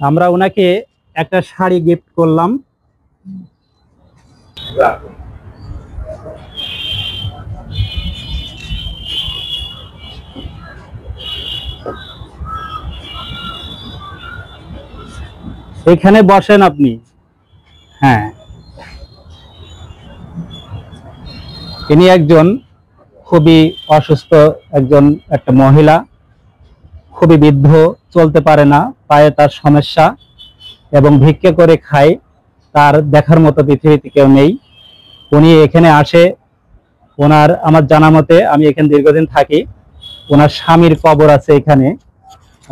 আমরা ওনাকে একটা শাড়ি গিফট করলাম। এখানে বসেন আপনি। হ্যাঁ, ইনি একজন খুবই অসুস্থ একটা মহিলা, খুবই বৃদ্ধ, চলতে পারে না, পায়ে তার সমস্যা এবং ভিক্ষা করে খায়। তার দেখার মতো পৃথিবীতে কেউ নেই। উনি এখানে আসে, ওনার আমার জানা মতে, আমি এখানে দীর্ঘদিন থাকি, ওনার স্বামীর কবর আছে এখানে।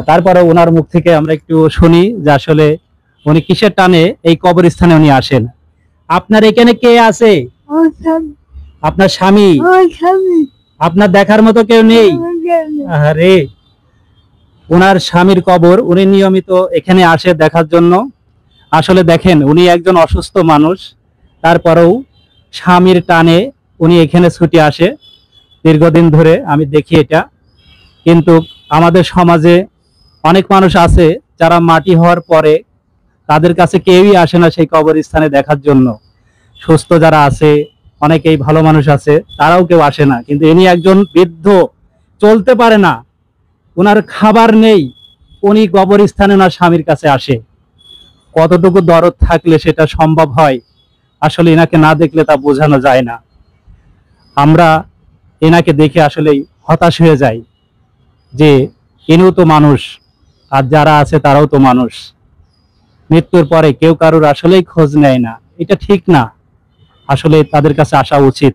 তারপরে ওনার মুখ থেকে আমরা একটু শুনি যে আসলে উনি কিসের টানে এই কবরস্থানে উনি আসেন। আপনার এখানে কে আছে? আপনার স্বামী? আপনার দেখার মতো কেউ নেই? আরে, ওনার স্বামীর কবর, উনি নিয়মিত এখানে আসে দেখার জন্য। আসলে দেখেন, উনি একজন অসুস্থ মানুষ, তারপরেও স্বামীর টানে উনি এখানে ছুটে আসে দীর্ঘদিন ধরে। আমি দেখি এটা। কিন্তু আমাদের সমাজে অনেক মানুষ আছে যারা মাটি হওয়ার পরে তাদের কাছে কেউই আসে না সেই কবরস্থানে দেখার জন্য। সুস্থ যারা আছে, অনেকেই ভালো মানুষ আছে, তারাও কেউ আসে না। কিন্তু ইনি একজন বৃদ্ধ, চলতে পারে না, ওনার খাবার নেই, উনি কবরস্থানে ওনার স্বামীর কাছে আসে। কতটুকু দরদ থাকলে সেটা সম্ভব হয়, আসলে এনাকে না দেখলে তা বোঝানো যায় না। আমরা এনাকে দেখে আসলেই হতাশ হয়ে যাই যে ইনিও তো মানুষ, আর যারা আছে তারাও তো মানুষ। মৃত্যুর পরে কেউ কারোর আসলেই খোঁজ নেয় না, এটা ঠিক না। আসলে তাদের কাছে আসা উচিত,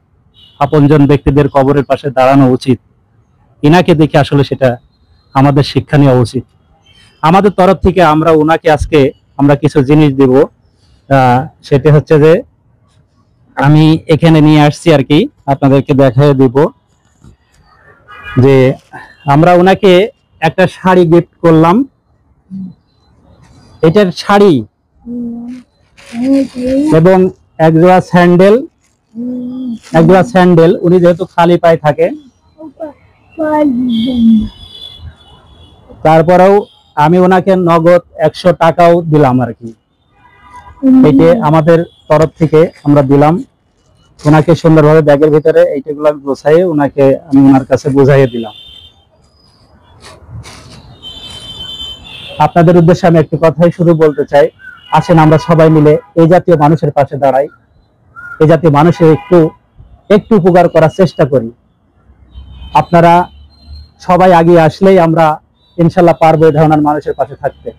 আপনজন ব্যক্তিদের কবরের পাশে দাঁড়ানো উচিত। ইনাকে দেখে আসলে সেটা আমাদের শিক্ষা নেওয়া উচিত। আমাদের তরফ থেকে আমরা ওনাকে আজকে আমরা কিছু জিনিস দিব। সেটা হচ্ছে যে আমি এখানে নিয়ে আসছি আর কি, আপনাদেরকে দেখাই দিব যে আমরা ওনাকে একটা শাড়ি গিফট করলাম। এটার শাড়ি এবং একজোড়া স্যান্ডেল, উনি যেহেতু খালি পায়ে থাকে। তারপরেও আমি ওনাকে নগদ 100 টাকাও দিলাম আর কি। এটা আমাদের তরফ থেকে আমরা দিলাম ওনাকে সুন্দরভাবে ব্যাগের ভিতরে এইটাগুলো গোছাইয়ে ওনাকে আমি ওনার কাছে বুঝাইয়ে দিলাম। আপনাদের উদ্দেশ্যে আমি একটি কথাই শুধু বলতে চাই, আসেন আমরা সবাই মিলে এই জাতীয় মানুষের পাশে দাঁড়াই, এই জাতীয় মানুষের একটু উপকার করার চেষ্টা করি। আপনারা সবাই আগিয়ে আসলেই আমরা ইনশাল্লাহ পারবো এই ধরনের মানুষের পাশে থাকতে।